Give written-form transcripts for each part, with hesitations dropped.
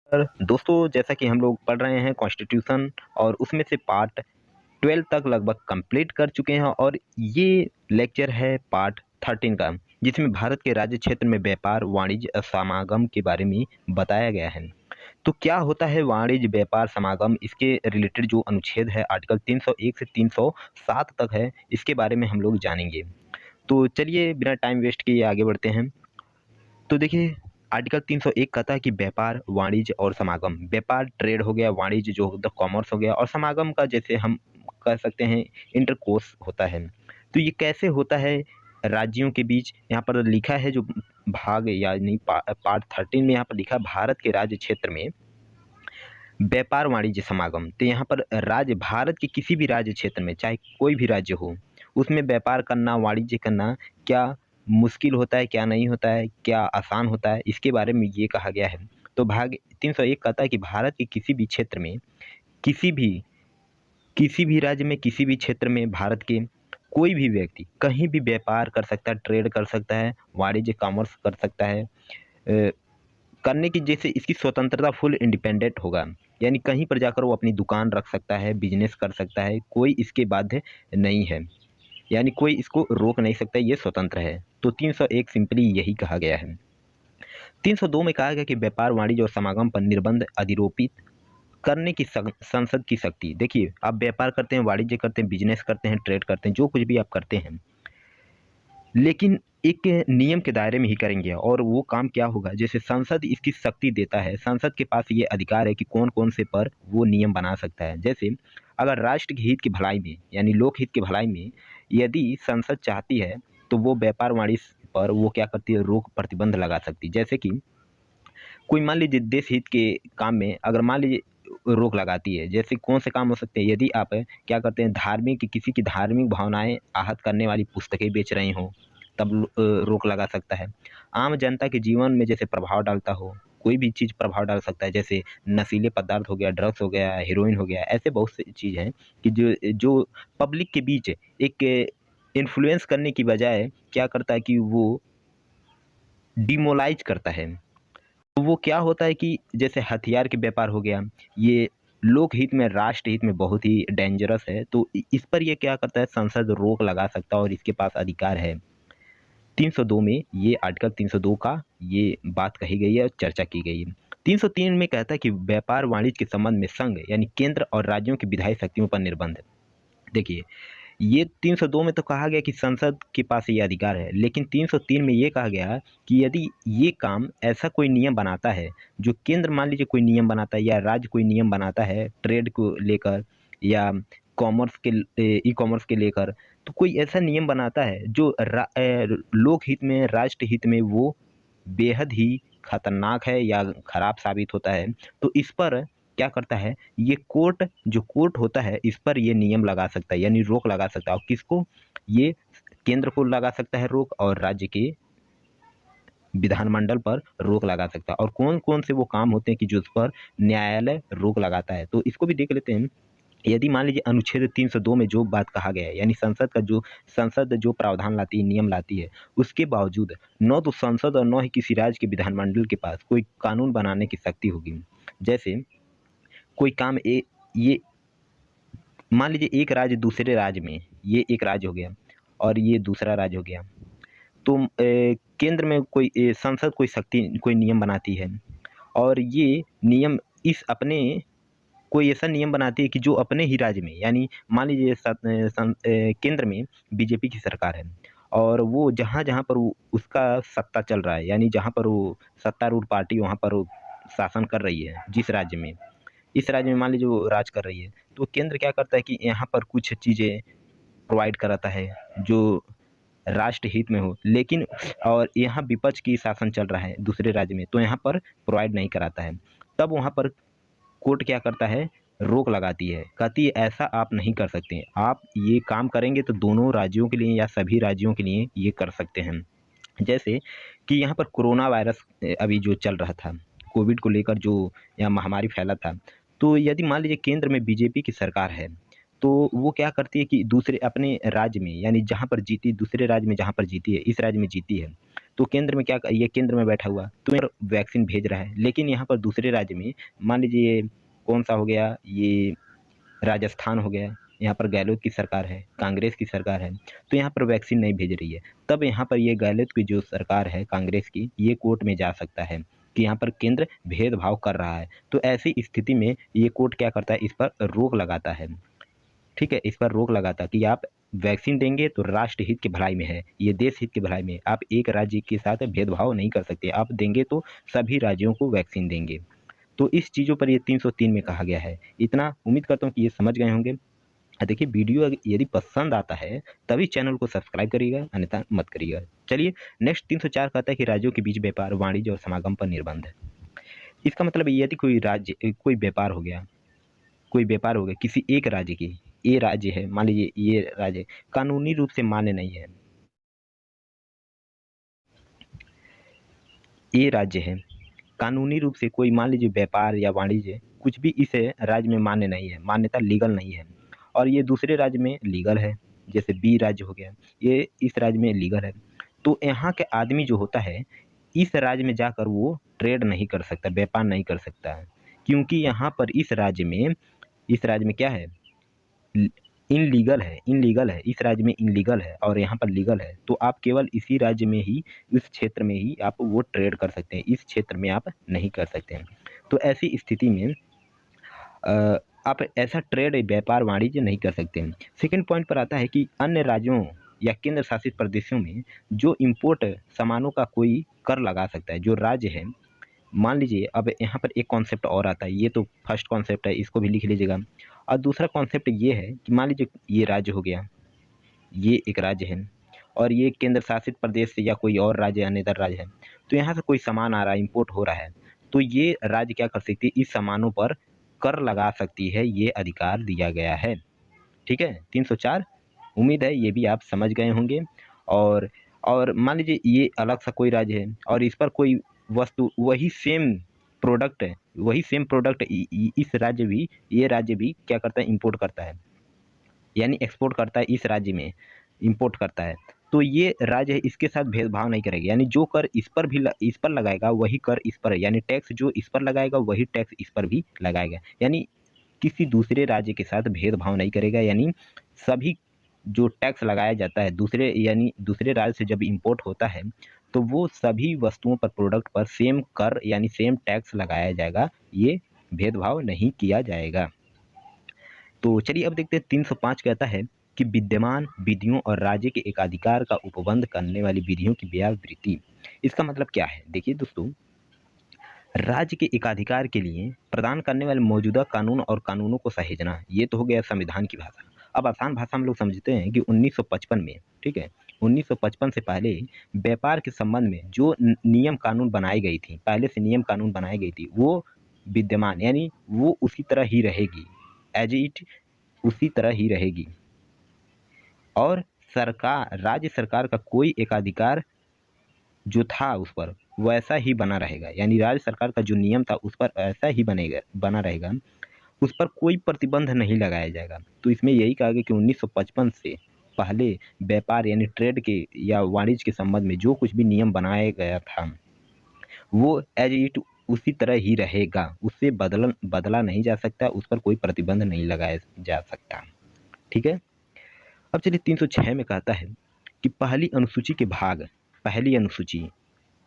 दोस्तों, जैसा कि हम लोग पढ़ रहे हैं कॉन्स्टिट्यूशन और उसमें से पार्ट 12 तक लगभग कंप्लीट कर चुके हैं और ये लेक्चर है पार्ट 13 का, जिसमें भारत के राज्य क्षेत्र में व्यापार वाणिज्य समागम के बारे में बताया गया है। तो क्या होता है वाणिज्य व्यापार समागम, इसके रिलेटेड जो अनुच्छेद है आर्टिकल 301 से 307 तक है, इसके बारे में हम लोग जानेंगे। तो चलिए बिना टाइम वेस्ट किए आगे बढ़ते हैं। तो देखिए, आर्टिकल 301 कहता है कि व्यापार वाणिज्य और समागम, व्यापार ट्रेड हो गया, वाणिज्य जो होता कॉमर्स हो गया, और समागम का जैसे हम कह सकते हैं इंटरकोर्स होता है। तो ये कैसे होता है राज्यों के बीच? यहाँ पर लिखा है जो भाग यानी पार्ट 13 में यहाँ पर लिखा है, भारत के राज्य क्षेत्र में व्यापार वाणिज्य समागम। तो यहाँ पर राज्य, भारत के किसी भी राज्य क्षेत्र में, चाहे कोई भी राज्य हो, उसमें व्यापार करना, वाणिज्य करना क्या मुश्किल होता है, क्या नहीं होता है, क्या आसान होता है, इसके बारे में ये कहा गया है। तो भाग 301 कहता है कि भारत के किसी भी क्षेत्र में, किसी भी किसी भी राज्य में, किसी भी क्षेत्र में भारत के कोई भी व्यक्ति कहीं भी व्यापार कर सकता है, ट्रेड कर सकता है, वाणिज्य कॉमर्स कर सकता है, करने की जैसे इसकी स्वतंत्रता फुल इंडिपेंडेंट होगा, यानी कहीं पर जाकर वो अपनी दुकान रख सकता है, बिजनेस कर सकता है, कोई इसके बाध्य नहीं है, यानी कोई इसको रोक नहीं सकता, ये स्वतंत्र है। तो 301 सिंपली यही कहा गया है। 302 में कहा गया कि व्यापार वाणिज्य और समागम पर निर्बंध अधिरोपित करने की संसद की शक्ति। देखिए, आप व्यापार करते हैं, वाणिज्य करते हैं, बिजनेस करते हैं, ट्रेड करते हैं, जो कुछ भी आप करते हैं, लेकिन एक नियम के दायरे में ही करेंगे। और वो काम क्या होगा, जैसे संसद इसकी शक्ति देता है, संसद के पास ये अधिकार है कि कौन कौन से पर वो नियम बना सकता है। जैसे अगर राष्ट्र के हित की भलाई में, यानी लोक हित की भलाई में यदि संसद चाहती है, तो वो व्यापार वाणिज्य पर वो क्या करती है, रोक प्रतिबंध लगा सकती है। जैसे कि कोई मान लीजिए देश हित के काम में अगर मान लीजिए रोक लगाती है, जैसे कौन से काम हो सकते हैं, यदि आप क्या करते हैं, धार्मिक, किसी की धार्मिक भावनाएं आहत करने वाली पुस्तकें बेच रहे हो, तब रोक लगा सकता है। आम जनता के जीवन में जैसे प्रभाव डालता हो, कोई भी चीज़ प्रभाव डाल सकता है, जैसे नशीले पदार्थ हो गया, ड्रग्स हो गया, हीरोइन हो गया, ऐसे बहुत सी चीज़ हैं कि जो जो पब्लिक के बीच एक इन्फ्लुएंस करने की बजाय क्या करता है कि वो डिमोलाइज करता है। तो वो क्या होता है कि जैसे हथियार के व्यापार हो गया, ये लोक हित में, राष्ट्र हित में बहुत ही डेंजरस है। तो इस पर ये क्या करता है, संसद रोक लगा सकता है और इसके पास अधिकार है। 302 में ये आर्टिकल 302 का ये बात कही गई है और चर्चा की गई है। 303 में कहता है कि व्यापार वाणिज्य के संबंध में संघ यानी केंद्र और राज्यों की विधायी शक्तियों पर निर्बंध है। देखिए, ये 302 में तो कहा गया कि संसद के पास ये अधिकार है, लेकिन 303 में ये कहा गया कि यदि ये काम ऐसा कोई नियम बनाता है, जो केंद्र मान लीजिए कोई नियम बनाता है या राज्य कोई नियम बनाता है ट्रेड को लेकर या कॉमर्स के ई कॉमर्स के लेकर, तो कोई ऐसा नियम बनाता है जो लोक हित में, राष्ट्र हित में वो बेहद ही खतरनाक है या खराब साबित होता है, तो इस पर क्या करता है, ये कोर्ट, जो कोर्ट होता है, इस पर ये नियम लगा सकता है, यानी रोक लगा सकता है। और किसको? ये केंद्र को लगा सकता है रोक, और राज्य के विधानमंडल पर रोक लगा सकता है। और कौन-कौन से वो काम होते हैं कि जो उस पर न्यायालय रोक लगाता है। तो इसको भी देख लेते हैं। यदि मान लीजिए अनुच्छेद 302 में जो बात कहा गया है, यानी संसद जो प्रावधान लाती है, नियम लाती है, उसके बावजूद न तो संसद और न ही किसी राज्य के विधानमंडल के पास कोई कानून बनाने की शक्ति होगी। जैसे कोई काम ये मान लीजिए एक राज्य दूसरे राज्य में, ये एक राज्य हो गया और ये दूसरा राज्य हो गया। तो केंद्र में कोई संसद कोई शक्ति, कोई नियम बनाती है और ये नियम इस अपने कोई ऐसा नियम बनाती है कि जो अपने ही राज्य में, यानी मान लीजिए केंद्र में बीजेपी की सरकार है और वो जहाँ-जहाँ पर वो उसका सत्ता चल रहा है, यानी जहाँ पर वो सत्तारूढ़ पार्टी वहाँ पर वो शासन कर रही है, जिस राज्य में, इस राज्य में मान लीजिए वो राज कर रही है, तो केंद्र क्या करता है कि यहाँ पर कुछ चीज़ें प्रोवाइड कराता है जो राष्ट्र हित में हो, लेकिन और यहाँ विपक्ष की शासन चल रहा है दूसरे राज्य में, तो यहाँ पर प्रोवाइड नहीं कराता है। तब वहाँ पर कोर्ट क्या करता है, रोक लगाती है, कहती है ऐसा आप नहीं कर सकते, आप ये काम करेंगे तो दोनों राज्यों के लिए या सभी राज्यों के लिए ये कर सकते हैं। जैसे कि यहाँ पर कोरोना वायरस अभी जो चल रहा था, कोविड को लेकर जो यहाँ महामारी फैला था, तो यदि मान लीजिए केंद्र में बीजेपी की सरकार है, तो वो क्या करती है कि दूसरे अपने राज्य में, यानी जहाँ पर जीती, दूसरे राज्य में जहाँ पर जीती है, इस राज्य में जीती है, तो केंद्र में क्या, ये केंद्र में बैठा हुआ तो वैक्सीन भेज रहा है, लेकिन यहाँ पर दूसरे राज्य में मान लीजिए कौन सा हो गया, ये राजस्थान हो गया, यहाँ पर गहलोत की सरकार है, कांग्रेस की सरकार है, तो यहाँ पर वैक्सीन नहीं भेज रही है। तब यहाँ पर ये गहलोत की जो सरकार है कांग्रेस की, ये कोर्ट में जा सकता है कि यहाँ पर केंद्र भेदभाव कर रहा है। तो ऐसी स्थिति में ये कोर्ट क्या करता है, इस पर रोक लगाता है। ठीक है, इस पर रोक लगाता कि आप वैक्सीन देंगे तो राष्ट्र हित की भलाई में है, ये देश हित की भलाई में है। आप एक राज्य के साथ भेदभाव नहीं कर सकते, आप देंगे तो सभी राज्यों को वैक्सीन देंगे। तो इस चीज़ों पर ये 303 में कहा गया है। इतना उम्मीद करता हूँ कि ये समझ गए होंगे। देखिए वीडियो यदि पसंद आता है तभी चैनल को सब्सक्राइब करिएगा, अन्यथा मत करिएगा। चलिए नेक्स्ट 304 कहता है कि राज्यों के बीच व्यापार, वाणिज्य और समागम पर निर्बंध है। इसका मतलब यदि कोई राज्य, कोई व्यापार हो गया, कोई व्यापार हो गया किसी एक राज्य की, ये राज्य है, मान लीजिए ये राज्य कानूनी रूप से मान्य नहीं है, ये राज्य है कानूनी रूप से कोई मान लीजिए व्यापार या वाणिज्य कुछ भी इस राज्य में मान्य नहीं है, मान्यता लीगल नहीं है, और ये दूसरे राज्य में लीगल है, जैसे बी राज्य हो गया, ये इस राज्य में लीगल है, तो यहाँ के आदमी जो होता है इस राज्य में जाकर वो ट्रेड नहीं कर सकता, व्यापार नहीं कर सकता है, क्योंकि यहाँ पर इस राज्य में क्या है, इनलीगल है, इस राज्य में इनलीगल है और यहाँ पर लीगल है। तो आप केवल इसी राज्य में ही, इस क्षेत्र में ही आप वो ट्रेड कर सकते हैं, इस क्षेत्र में आप नहीं कर सकते हैं। तो ऐसी स्थिति में आप ऐसा ट्रेड, व्यापार, वाणिज्य नहीं कर सकते हैं। सेकंड पॉइंट पर आता है कि अन्य राज्यों या केंद्र शासित प्रदेशों में जो इम्पोर्ट सामानों का कोई कर लगा सकता है, जो राज्य है, मान लीजिए अब यहाँ पर एक कॉन्सेप्ट और आता है, ये तो फर्स्ट कॉन्सेप्ट है, इसको भी लिख लीजिएगा। और दूसरा कॉन्सेप्ट ये है कि मान लीजिए ये राज्य हो गया, ये एक राज्य है और ये केंद्र शासित प्रदेश से या कोई और राज्य, अनदर राज्य है, तो यहाँ से कोई सामान आ रहा है, इम्पोर्ट हो रहा है, तो ये राज्य क्या कर सकती है, इस सामानों पर कर लगा सकती है, ये अधिकार दिया गया है। ठीक है, 304। उम्मीद है ये भी आप समझ गए होंगे। और मान लीजिए ये अलग सा कोई राज्य है और इस पर कोई वस्तु, वही सेम प्रोडक्ट है, वही सेम प्रोडक्ट इस राज्य भी, ये राज्य भी क्या करता है, इंपोर्ट करता है, यानी एक्सपोर्ट करता है, इस राज्य में इंपोर्ट करता है, तो ये राज्य है इसके साथ भेदभाव नहीं करेगा, यानी जो कर इस पर भी इस पर लगाएगा वही कर इस पर, यानी टैक्स जो इस पर लगाएगा वही टैक्स इस पर भी लगाएगा, यानी किसी दूसरे राज्य के साथ भेदभाव नहीं करेगा। यानी सभी जो टैक्स लगाया जाता है दूसरे, यानी दूसरे राज्य से जब इंपोर्ट होता है तो वो सभी वस्तुओं पर, प्रोडक्ट पर सेम कर यानी सेम टैक्स लगाया जाएगा, ये भेदभाव नहीं किया जाएगा। तो चलिए अब देखते हैं 305 कहता है कि विद्यमान विधियों और राज्य के एकाधिकार का उपबंध करने वाली विधियों की व्यावृत्ति। इसका मतलब क्या है, देखिए दोस्तों, राज्य के एकाधिकार के लिए प्रदान करने वाले मौजूदा कानून और कानूनों को सहेजना, ये तो हो गया संविधान की भाषा। अब आसान भाषा हम लोग समझते हैं कि 1955 में, ठीक है, 1955 से पहले व्यापार के संबंध में जो नियम कानून बनाई गई थी, पहले से नियम कानून बनाई गई थी, वो विद्यमान, यानी वो उसी तरह ही रहेगी, एज इट उसी तरह ही रहेगी, और सरकार, राज्य सरकार का कोई एकाधिकार जो था उस पर वैसा ही बना रहेगा, यानी राज्य सरकार का जो नियम था उस पर ऐसा ही बना रहेगा, उस पर कोई प्रतिबंध नहीं लगाया जाएगा। तो इसमें यही कहा गया कि 1955 से पहले व्यापार यानी ट्रेड के या वाणिज्य के संबंध में जो कुछ भी नियम बनाया गया था वो एज इट उसी तरह ही रहेगा, उससे बदला नहीं जा सकता, उस पर कोई प्रतिबंध नहीं लगाया जा सकता। ठीक है, अब चलिए 306 में कहता है कि पहली अनुसूची के भाग, पहली अनुसूची,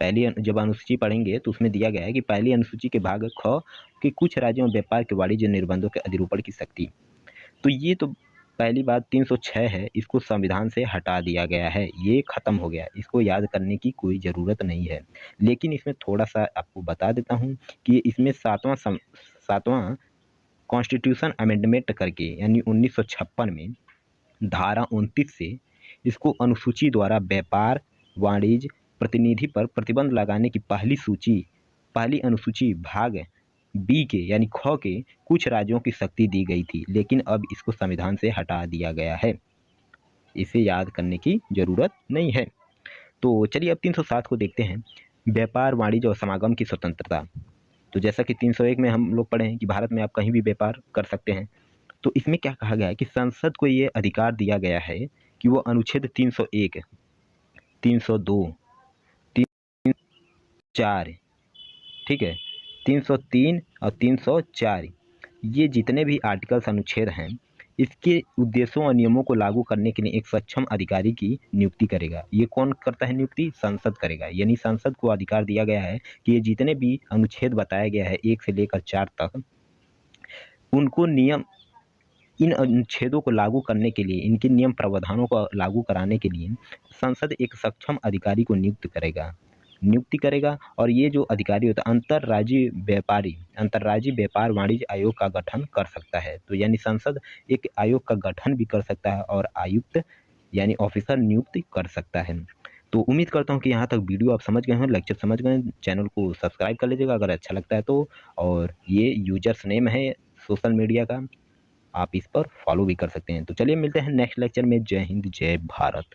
जब अनुसूची पढ़ेंगे तो उसमें दिया गया है कि पहली अनुसूची के भाग ख कि कुछ राज्यों में व्यापार के वाणिज्य निर्बंधों के अधिरूपण की शक्ति। तो ये तो पहली बात 306 है, इसको संविधान से हटा दिया गया है, ये खत्म हो गया, इसको याद करने की कोई ज़रूरत नहीं है। लेकिन इसमें थोड़ा सा आपको बता देता हूँ कि इसमें सातवां कॉन्स्टिट्यूशन अमेंडमेंट करके, यानी 1956 में धारा 29 से इसको अनुसूची द्वारा व्यापार, वाणिज्य, प्रतिनिधि पर प्रतिबंध लगाने की पहली अनुसूची भाग बी के यानी ख के कुछ राज्यों की शक्ति दी गई थी, लेकिन अब इसको संविधान से हटा दिया गया है, इसे याद करने की ज़रूरत नहीं है। तो चलिए अब 307 को देखते हैं, व्यापार, वाणिज्य और समागम की स्वतंत्रता। तो जैसा कि 301 में हम लोग पढ़े हैं कि भारत में आप कहीं भी व्यापार कर सकते हैं, तो इसमें क्या कहा गया है कि संसद को ये अधिकार दिया गया है कि वो अनुच्छेद 301, 302, 304, ठीक है, 303 और 304 ये जितने भी आर्टिकल्स अनुच्छेद हैं, इसके उद्देश्यों और नियमों को लागू करने के लिए एक सक्षम अधिकारी की नियुक्ति करेगा। ये कौन करता है नियुक्ति? संसद करेगा। यानी संसद को अधिकार दिया गया है कि ये जितने भी अनुच्छेद बताया गया है 1 से लेकर 4 तक, उनको नियम इन अनुच्छेदों को लागू करने के लिए, इनके नियम प्रावधानों को लागू कराने के लिए संसद एक सक्षम अधिकारी को नियुक्ति करेगा और ये जो अधिकारी होता है अंतर्राज्यीय व्यापार वाणिज्य आयोग का गठन कर सकता है। तो यानी संसद एक आयोग का गठन भी कर सकता है और आयुक्त यानी ऑफिसर नियुक्त कर सकता है। तो उम्मीद करता हूँ कि यहाँ तक वीडियो आप समझ गए हों, लेक्चर समझ गए। चैनल को सब्सक्राइब कर लीजिएगा अगर अच्छा लगता है तो, और ये यूजर्स नेम है सोशल मीडिया का, आप इस पर फॉलो भी कर सकते हैं। तो चलिए मिलते हैं नेक्स्ट लेक्चर में। जय हिंद, जय भारत।